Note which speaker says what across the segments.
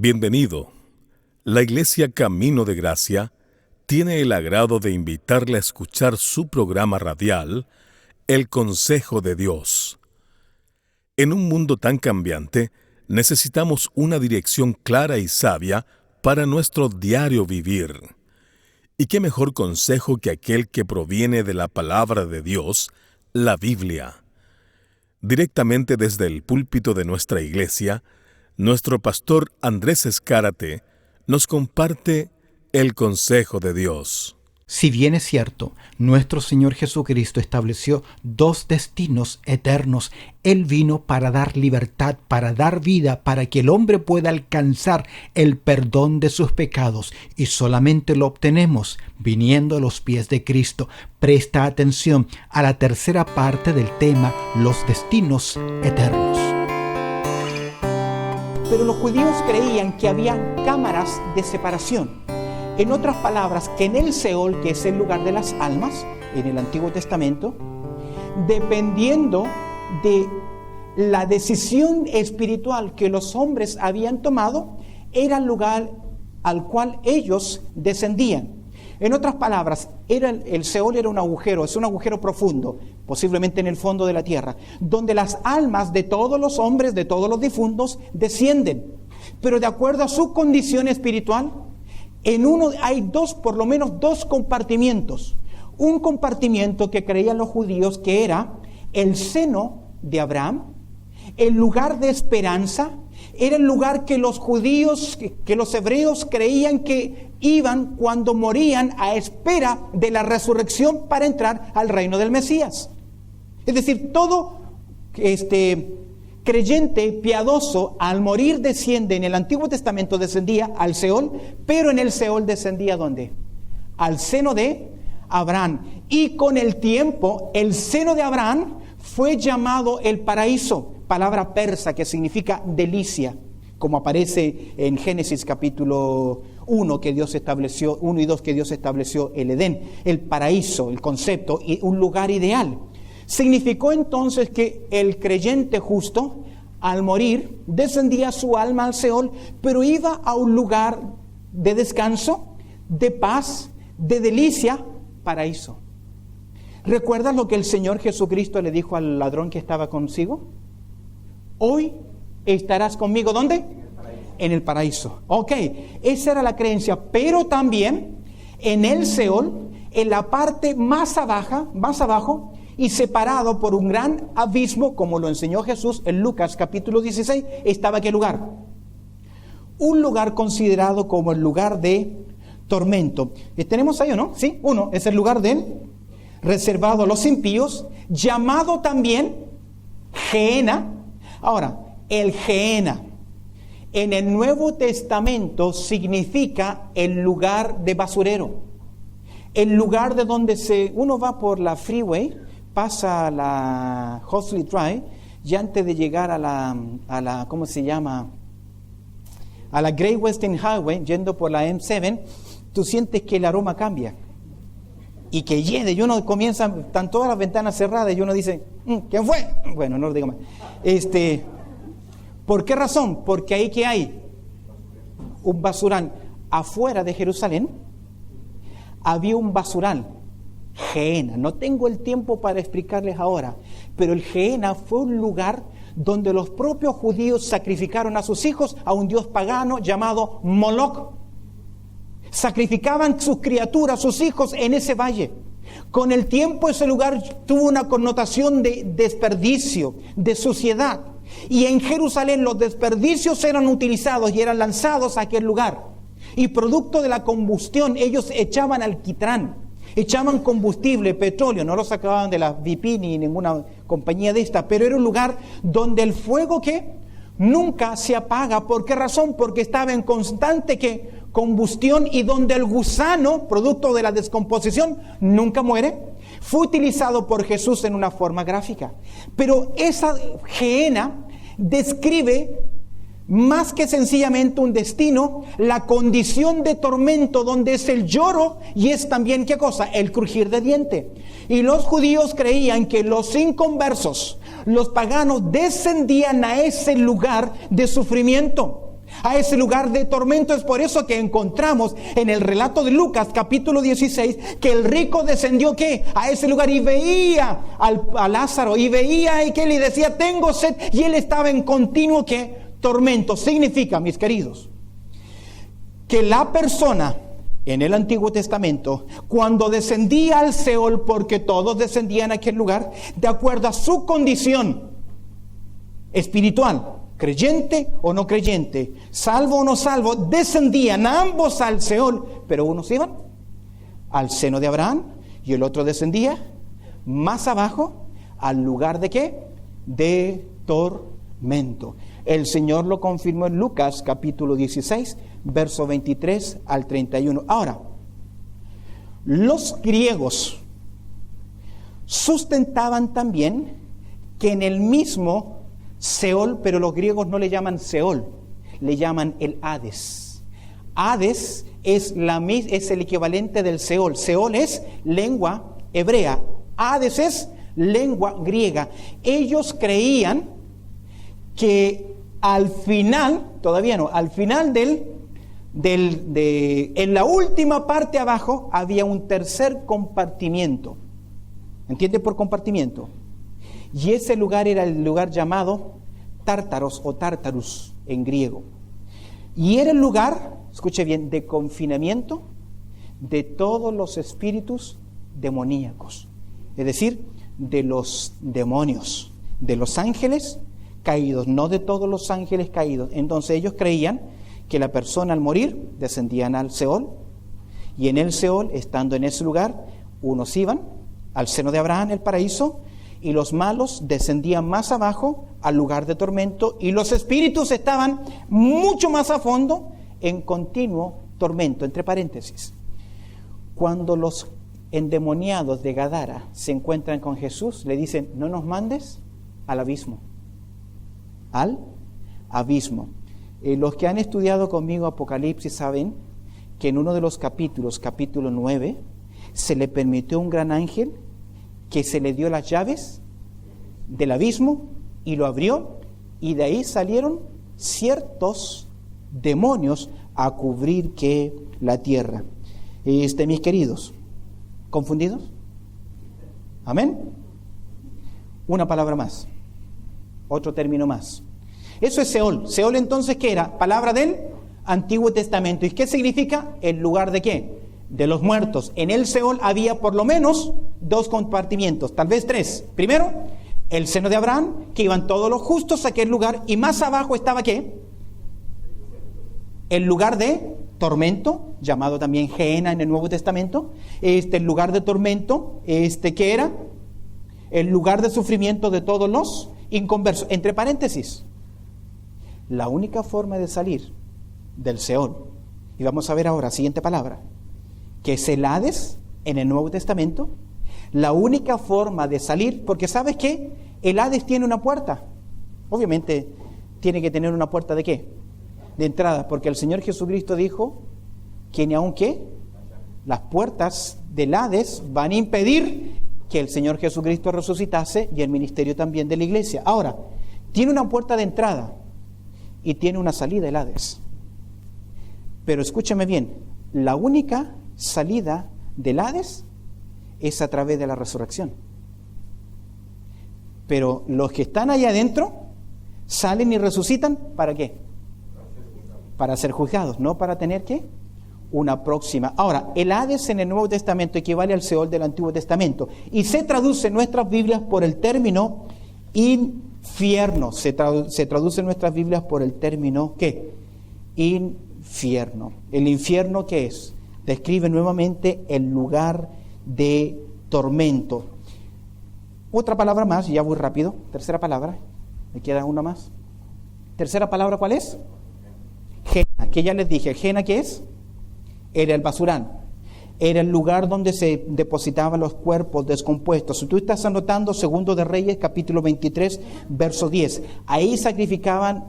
Speaker 1: Bienvenido. La Iglesia Camino de Gracia tiene el agrado de invitarle a escuchar su programa radial, El Consejo de Dios. En un mundo tan cambiante, necesitamos una dirección clara y sabia para nuestro diario vivir. ¿Y qué mejor consejo que aquel que proviene de la palabra de Dios, la Biblia? Directamente desde el púlpito de nuestra iglesia, nuestro pastor Andrés Escárate nos comparte el consejo de Dios.
Speaker 2: Si bien es cierto, nuestro Señor Jesucristo estableció dos destinos eternos. Él vino para dar libertad, para dar vida, para que el hombre pueda alcanzar el perdón de sus pecados. Y solamente lo obtenemos viniendo a los pies de Cristo. Presta atención a la tercera parte del tema, los destinos eternos.
Speaker 3: Pero los judíos creían que había cámaras de separación. En otras palabras, que en el Seol, que es el lugar de las almas, en el Antiguo Testamento, dependiendo de la decisión espiritual que los hombres habían tomado, era el lugar al cual ellos descendían. En otras palabras, el Seol era un agujero, es un agujero profundo, posiblemente en el fondo de la tierra, donde las almas de todos los hombres, de todos los difuntos, descienden. Pero de acuerdo a su condición espiritual, en uno hay por lo menos dos compartimientos. Un compartimiento que creían los judíos que era el seno de Abraham, el lugar de esperanza, era el lugar que los judíos, que los hebreos creían que iban cuando morían a espera de la resurrección para entrar al reino del Mesías. Es decir, todo creyente piadoso al morir desciende, en el Antiguo Testamento descendía al Seol, pero en el Seol descendía ¿dónde? Al seno de Abraham. Y con el tiempo, el seno de Abraham fue llamado el paraíso, palabra persa que significa delicia, como aparece en Génesis capítulo 1 que Dios estableció, 1 y 2 que Dios estableció el Edén, el paraíso, el concepto, y un lugar ideal. Significó entonces que el creyente justo, al morir, descendía su alma al Seol, pero iba a un lugar de descanso, de paz, de delicia, paraíso. ¿Recuerdas lo que el Señor Jesucristo le dijo al ladrón que estaba consigo? Hoy estarás conmigo, ¿dónde? En el paraíso. Ok, esa era la creencia, pero también en el Seol, en la parte más abajo, y separado por un gran abismo, como lo enseñó Jesús en Lucas capítulo 16, estaba ¿qué lugar? Un lugar considerado como el lugar de tormento. ¿Tenemos ahí o no? Sí, uno es el lugar reservado a los impíos, llamado también Gehenna. Ahora, el Gehenna en el Nuevo Testamento significa el lugar de basurero. El lugar de donde uno va por la freeway, pasa la Hosley Drive, y antes de llegar a la ¿cómo se llama? A la Great Western Highway, yendo por la M7, tú sientes que el aroma cambia. Y que hiede, y uno comienza, están todas las ventanas cerradas, y uno dice, ¿quién fue? Bueno, no lo digo más. ¿Por qué razón? Porque ahí que hay un basural afuera de Jerusalén, había un basural, Gehenna. No tengo el tiempo para explicarles ahora, pero el Gehenna fue un lugar donde los propios judíos sacrificaron a sus hijos a un dios pagano llamado Moloch. Sacrificaban sus criaturas, sus hijos, en ese valle. Con el tiempo ese lugar tuvo una connotación de desperdicio, de suciedad. Y en Jerusalén los desperdicios eran utilizados y eran lanzados a aquel lugar. Y producto de la combustión ellos echaban alquitrán, echaban combustible, petróleo. No lo sacaban de la BP ni ninguna compañía de esta, pero era un lugar donde el fuego nunca se apaga. ¿Por qué razón? Porque estaba en constante combustión, y donde el gusano, producto de la descomposición, nunca muere. Fue utilizado por Jesús en una forma gráfica. Pero esa Gehenna describe más que sencillamente un destino, la condición de tormento donde es el lloro y es también, ¿qué cosa? El crujir de diente. Y los judíos creían que los inconversos, los paganos, descendían a ese lugar de sufrimiento. a ese lugar de tormento. Es por eso que encontramos en el relato de Lucas capítulo 16 que el rico descendió ¿qué? A ese lugar y veía a Lázaro y veía que él y decía tengo sed, y él estaba en continuo ¿qué? Tormento. Significa, mis queridos, que la persona en el Antiguo Testamento, cuando descendía al Seol, porque todos descendían a aquel lugar de acuerdo a su condición espiritual, creyente o no creyente, salvo o no salvo, descendían ambos al Seol, pero unos iban al seno de Abraham y el otro descendía más abajo al lugar de ¿qué? De tormento. El Señor lo confirmó en Lucas capítulo 16, verso 23 al 31. Ahora, los griegos sustentaban también que en el mismo Seol, pero los griegos no le llaman Seol, le llaman el Hades. Hades es el equivalente del Seol. Seol es lengua hebrea, Hades es lengua griega. Ellos creían que al final, todavía no, al final en la última parte abajo había un tercer compartimiento. ¿Entiende por compartimiento? Y ese lugar era el lugar llamado Tártaros o Tártarus en griego. Y era el lugar, escuche bien, de confinamiento de todos los espíritus demoníacos. Es decir, de los demonios, de los ángeles caídos, no de todos los ángeles caídos. Entonces ellos creían que la persona al morir descendían al Seol, y en el Seol, estando en ese lugar, unos iban al seno de Abraham, el paraíso, y los malos descendían más abajo al lugar de tormento, y los espíritus estaban mucho más a fondo en continuo tormento. Entre paréntesis, cuando los endemoniados de Gadara se encuentran con Jesús, le dicen: no nos mandes al abismo. Al abismo. Los que han estudiado conmigo Apocalipsis saben que en uno de los capítulos, capítulo 9, se le permitió a un gran ángel que se le dio las llaves del abismo y lo abrió, y de ahí salieron ciertos demonios a cubrir que la tierra. Mis queridos, ¿confundidos? ¿Amén? Una palabra más. Otro término más. Eso es Seol. Seol entonces, ¿qué era? Palabra del Antiguo Testamento. ¿Y qué significa? El lugar de ¿qué? De los muertos. En el Seol había por lo menos dos compartimientos, tal vez tres. Primero, el seno de Abraham, que iban todos los justos a aquel lugar, y más abajo estaba ¿qué? El lugar de tormento, llamado también Gehenna en el Nuevo Testamento. El lugar de tormento, ¿qué era? El lugar de sufrimiento de todos los inconversos. Entre paréntesis, la única forma de salir del Seol, y vamos a ver ahora, siguiente palabra, que es el Hades en el Nuevo Testamento, la única forma de salir, porque ¿sabes qué? El Hades tiene una puerta. Obviamente tiene que tener una puerta ¿de qué? De entrada, porque el Señor Jesucristo dijo que ni aunque las puertas del Hades van a impedir que el Señor Jesucristo resucitase y el ministerio también de la iglesia. Ahora, tiene una puerta de entrada y tiene una salida el Hades. Pero escúchame bien, la única salida del Hades es a través de la resurrección. Pero los que están allá adentro salen y resucitan, ¿para qué? Para ser juzgados, no para tener ¿qué? Una próxima. Ahora, el Hades en el Nuevo Testamento equivale al Seol del Antiguo Testamento y se traduce en nuestras Biblias por el término infierno. Se traduce en nuestras Biblias por el término ¿qué? Infierno. ¿El infierno qué es? Describe nuevamente el lugar de tormento. Otra palabra más, y ya voy rápido. Tercera palabra. Me queda una más. Tercera palabra, ¿cuál es? Gehenna, que ya les dije. Gehenna, ¿qué es? Era el basurán. Era el lugar donde se depositaban los cuerpos descompuestos. Si tú estás anotando Segundo de Reyes, capítulo 23, verso 10. Ahí sacrificaban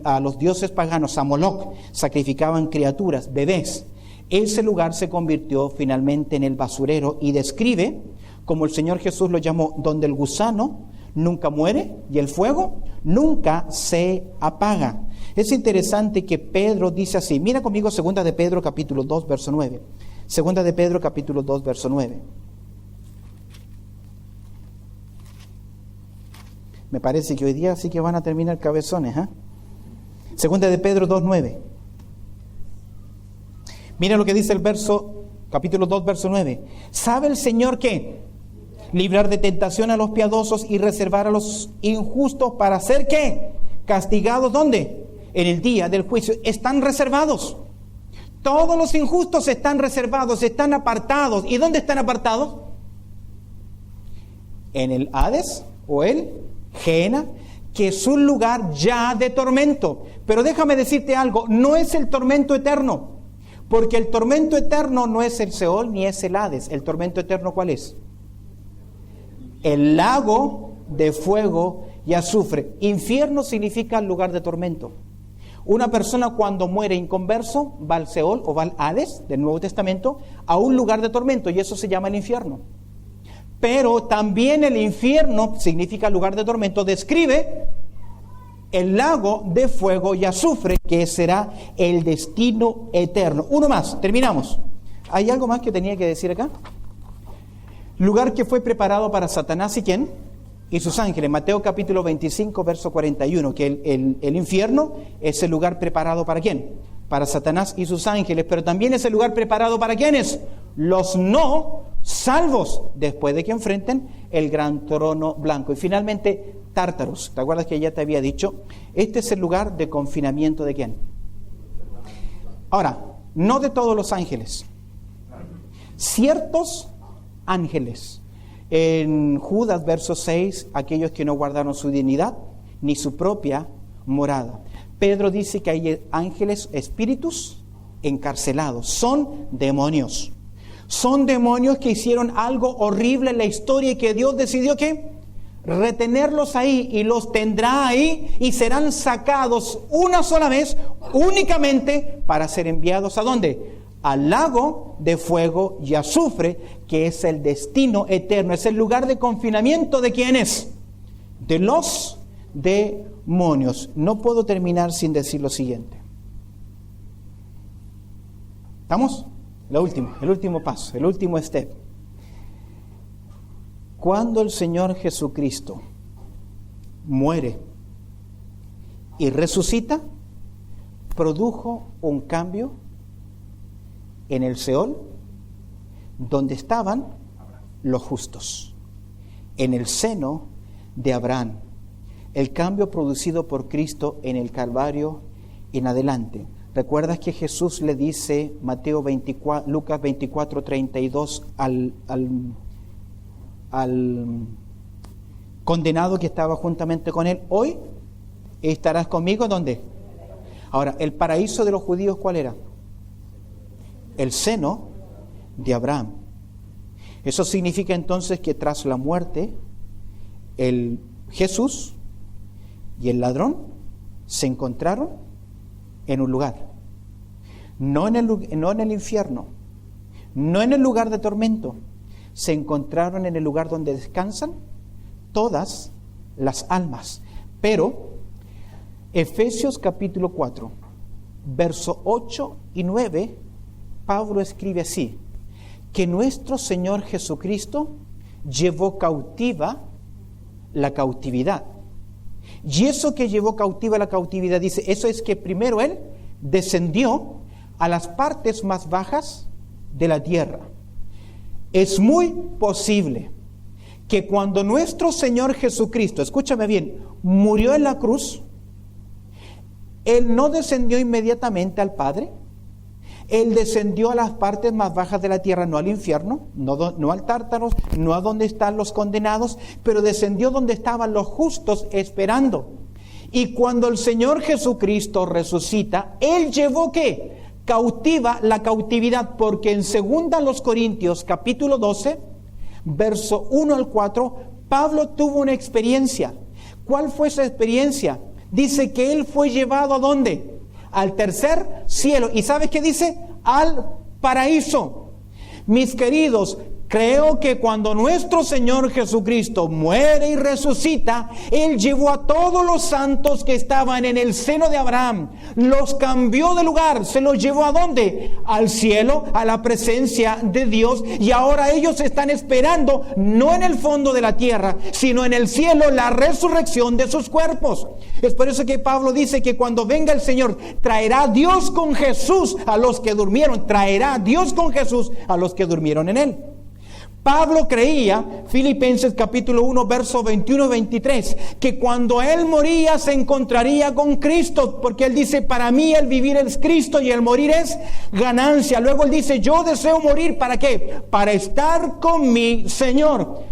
Speaker 3: a los dioses paganos, a Moloch. Sacrificaban criaturas, bebés. Ese lugar se convirtió finalmente en el basurero y describe, como el Señor Jesús lo llamó, donde el gusano nunca muere y el fuego nunca se apaga. Es interesante que Pedro dice así. Mira conmigo 2 de Pedro capítulo 2, verso 9. 2 de Pedro capítulo 2, verso 9. Me parece que hoy día sí que van a terminar cabezones, ¿eh? 2 de Pedro 2, 9. Mira lo que dice el verso, capítulo 2, verso 9. ¿Sabe el Señor qué? Librar de tentación a los piadosos y reservar a los injustos para hacer ¿qué? Castigados, ¿dónde? En el día del juicio. Están reservados. Todos los injustos están reservados, están apartados. ¿Y dónde están apartados? En el Hades o el Gehenna, que es un lugar ya de tormento. Pero déjame decirte algo, no es el tormento eterno, porque el tormento eterno no es el Seol ni es el Hades. ¿El tormento eterno cuál es? El lago de fuego y azufre. Infierno significa lugar de tormento. Una persona cuando muere inconverso va al Seol o va al Hades del Nuevo Testamento, a un lugar de tormento, y eso se llama el infierno. Pero también el infierno significa lugar de tormento, describe el lago de fuego y azufre, que será el destino eterno. Uno más, terminamos. ¿Hay algo más que tenía que decir acá? Lugar que fue preparado para Satanás y ¿quién? Y sus ángeles. Mateo capítulo 25, verso 41, que el infierno es el lugar preparado para ¿quién? Para Satanás y sus ángeles, pero también es el lugar preparado para ¿quiénes? Los no salvos, después de que enfrenten el gran trono blanco. Y finalmente, Tártaros. ¿Te acuerdas que ya te había dicho? Este es el lugar de confinamiento de ¿quién? Ahora, no de todos los ángeles. Ciertos ángeles. En Judas, verso 6, aquellos que no guardaron su dignidad ni su propia morada. Pedro dice que hay ángeles, espíritus encarcelados. Son demonios. Son demonios que hicieron algo horrible en la historia y que Dios decidió que retenerlos ahí, y los tendrá ahí y serán sacados una sola vez, únicamente para ser enviados ¿a dónde? Al lago de fuego y azufre, que es el destino eterno, es el lugar de confinamiento de ¿quiénes? De los demonios. No puedo terminar sin decir lo siguiente. ¿Estamos? El último paso, el último step. Cuando el Señor Jesucristo muere y resucita, produjo un cambio en el Seol, donde estaban los justos, en el seno de Abraham. El cambio producido por Cristo en el Calvario en adelante. ¿Recuerdas que Jesús le dice, Lucas 24, 32, al condenado que estaba juntamente con él: hoy estarás conmigo, ¿dónde? Ahora, el paraíso de los judíos, ¿cuál era? El seno de Abraham. Eso significa entonces que tras la muerte, el Jesús y el ladrón se encontraron en un lugar, no en el infierno, no en el lugar de tormento. Se encontraron en el lugar donde descansan todas las almas. Pero Efesios capítulo 4, verso 8 y 9, Pablo escribe así: que nuestro Señor Jesucristo llevó cautiva la cautividad. Y eso que llevó cautiva la cautividad, dice, eso es que primero Él descendió a las partes más bajas de la tierra. Es muy posible que cuando nuestro Señor Jesucristo, escúchame bien, murió en la cruz, Él no descendió inmediatamente al Padre. Él descendió a las partes más bajas de la tierra, no al infierno, no al Tártaro, no a donde están los condenados, pero descendió donde estaban los justos esperando. Y cuando el Señor Jesucristo resucita, Él llevó ¿qué? Cautiva la cautividad, porque en 2 Corintios capítulo 12, verso 1 al 4, Pablo tuvo una experiencia. ¿Cuál fue esa experiencia? Dice que él fue llevado ¿a dónde? Al tercer cielo. ¿Y sabes qué dice? Al paraíso. Mis queridos, Creo que cuando nuestro Señor Jesucristo muere y resucita, Él llevó a todos los santos que estaban en el seno de Abraham, los cambió de lugar, se los llevó ¿a dónde? Al cielo, a la presencia de Dios, y ahora ellos están esperando, no en el fondo de la tierra, sino en el cielo, la resurrección de sus cuerpos. Es por eso que Pablo dice que cuando venga el Señor, traerá Dios con Jesús a los que durmieron, traerá Dios con Jesús a los que durmieron en Él. Pablo creía, Filipenses capítulo 1, versos 21 y 23, que cuando él moría se encontraría con Cristo, porque él dice, para mí el vivir es Cristo y el morir es ganancia. Luego él dice, yo deseo morir, ¿para qué? Para estar con mi Señor.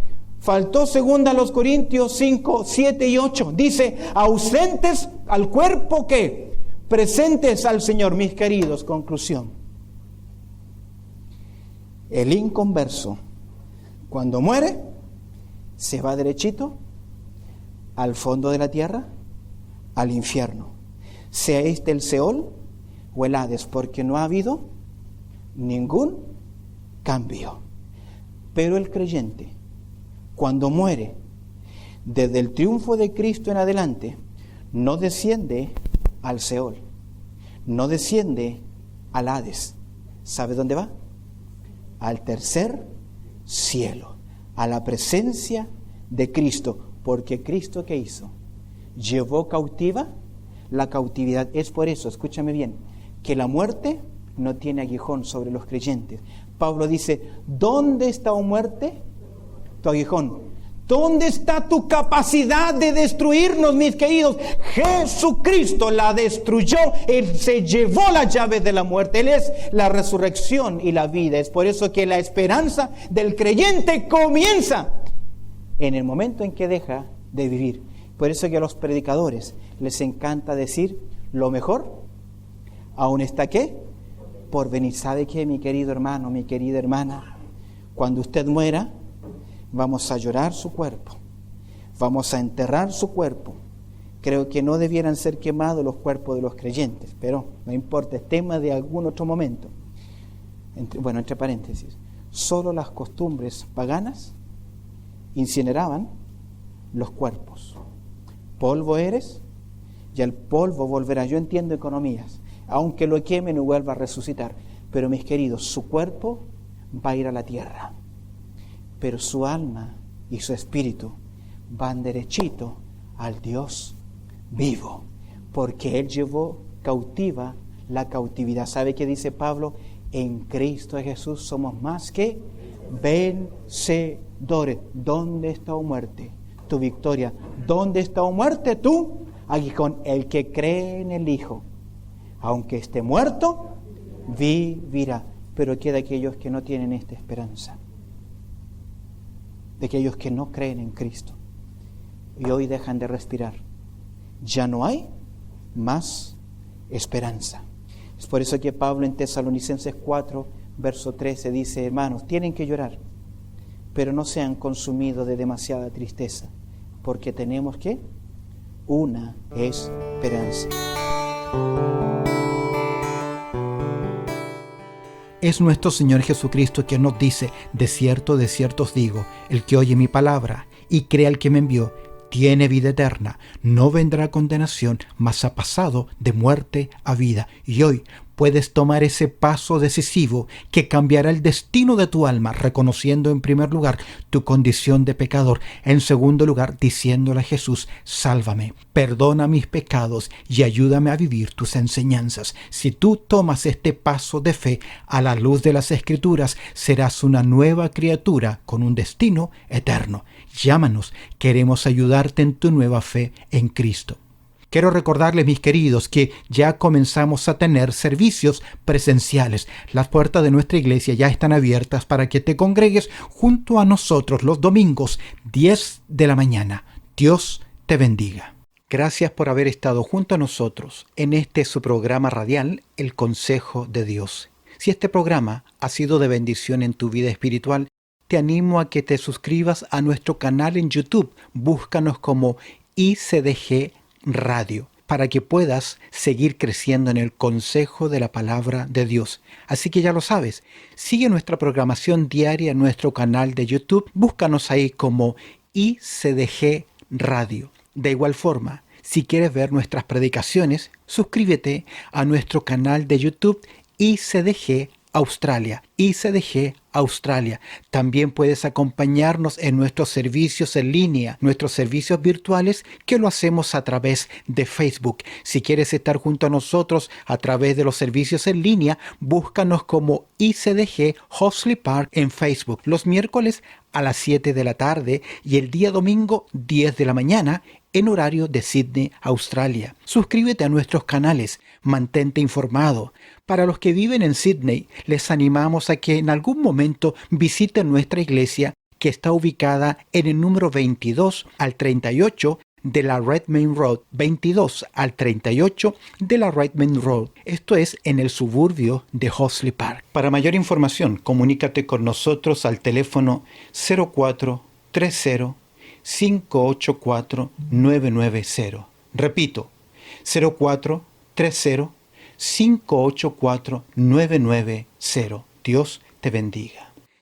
Speaker 3: Faltó 2 Corintios 5, 7 y 8. Dice, ausentes al cuerpo, ¿qué? Presentes al Señor, mis queridos. Conclusión. El inconverso, cuando muere, se va derechito al fondo de la tierra, al infierno, sea este el Seol o el Hades, porque no ha habido ningún cambio. Pero el creyente, cuando muere, desde el triunfo de Cristo en adelante, no desciende al Seol, no desciende al Hades. ¿Sabe dónde va? Al tercer cielo, a la presencia de Cristo, porque Cristo, ¿qué hizo? Llevó cautiva la cautividad. Es por eso, escúchame bien, que la muerte no tiene aguijón sobre los creyentes. Pablo dice, ¿dónde está, oh muerte, tu aguijón? ¿Dónde está tu capacidad de destruirnos, mis queridos? Jesucristo la destruyó. Él se llevó las llaves de la muerte. Él es la resurrección y la vida. Es por eso que la esperanza del creyente comienza en el momento en que deja de vivir. Por eso que a los predicadores les encanta decir, lo mejor aún está, ¿qué? Por venir. ¿Sabe qué, mi querido hermano, mi querida hermana? Cuando usted muera, vamos a llorar su cuerpo, vamos a enterrar su cuerpo. Creo que no debieran ser quemados los cuerpos de los creyentes, pero no importa, es tema de algún otro momento. Entre paréntesis, solo las costumbres paganas incineraban los cuerpos. Polvo eres y al polvo volverás. Yo entiendo economías, aunque lo quemen y vuelva a resucitar, pero mis queridos, su cuerpo va a ir a la tierra, pero su alma y su espíritu van derechito al Dios vivo, porque Él llevó cautiva la cautividad. ¿Sabe qué dice Pablo? En Cristo Jesús somos más que vencedores. ¿Dónde está, oh muerte, tu victoria? ¿Dónde está, oh muerte, tu aguijón? El que cree en el Hijo, aunque esté muerto, vivirá. Pero queda aquellos que no tienen esta esperanza, de aquellos que no creen en Cristo y hoy dejan de respirar. Ya no hay más esperanza. Es por eso que Pablo en Tesalonicenses 4, verso 13 dice, hermanos, tienen que llorar, pero no sean consumidos de demasiada tristeza, porque tenemos que una esperanza.
Speaker 2: Es nuestro Señor Jesucristo quien nos dice, de cierto os digo, el que oye mi palabra y cree al que me envió, tiene vida eterna, no vendrá a condenación, mas ha pasado de muerte a vida. Y hoy puedes tomar ese paso decisivo que cambiará el destino de tu alma, reconociendo en primer lugar tu condición de pecador, en segundo lugar diciéndole a Jesús, sálvame, perdona mis pecados y ayúdame a vivir tus enseñanzas. Si tú tomas este paso de fe a la luz de las Escrituras, serás una nueva criatura con un destino eterno. Llámanos, queremos ayudarte en tu nueva fe en Cristo. Quiero recordarles, mis queridos, que ya comenzamos a tener servicios presenciales. Las puertas de nuestra iglesia ya están abiertas para que te congregues junto a nosotros los domingos, 10 de la mañana. Dios te bendiga. Gracias por haber estado junto a nosotros en su programa radial, El Consejo de Dios. Si este programa ha sido de bendición en tu vida espiritual, te animo a que te suscribas a nuestro canal en YouTube. Búscanos como ICDG Radio. para que puedas seguir creciendo en el consejo de la palabra de Dios. Así que ya lo sabes, sigue nuestra programación diaria en nuestro canal de YouTube. Búscanos ahí como ICDG Radio. De igual forma, si quieres ver nuestras predicaciones, suscríbete a nuestro canal de YouTube ICDG Australia. ICDG Australia. También puedes acompañarnos en nuestros servicios en línea, nuestros servicios virtuales, que lo hacemos a través de Facebook. Si quieres estar junto a nosotros a través de los servicios en línea, búscanos como ICDG Horsley Park en Facebook. Los miércoles a las 7 de la tarde y el día domingo 10 de la mañana en horario de Sydney, Australia. Suscríbete a nuestros canales, mantente informado. Para los que viven en Sydney, les animamos a que en algún momento visiten nuestra iglesia, que está ubicada en el número 22 al 38 de la Redmayne Road, 22 al 38 de la Redmayne Road. Esto es en el suburbio de Horsley Park. Para mayor información, comunícate con nosotros al teléfono 0430 584 990. Repito, 0430 584 990. Dios te bendiga.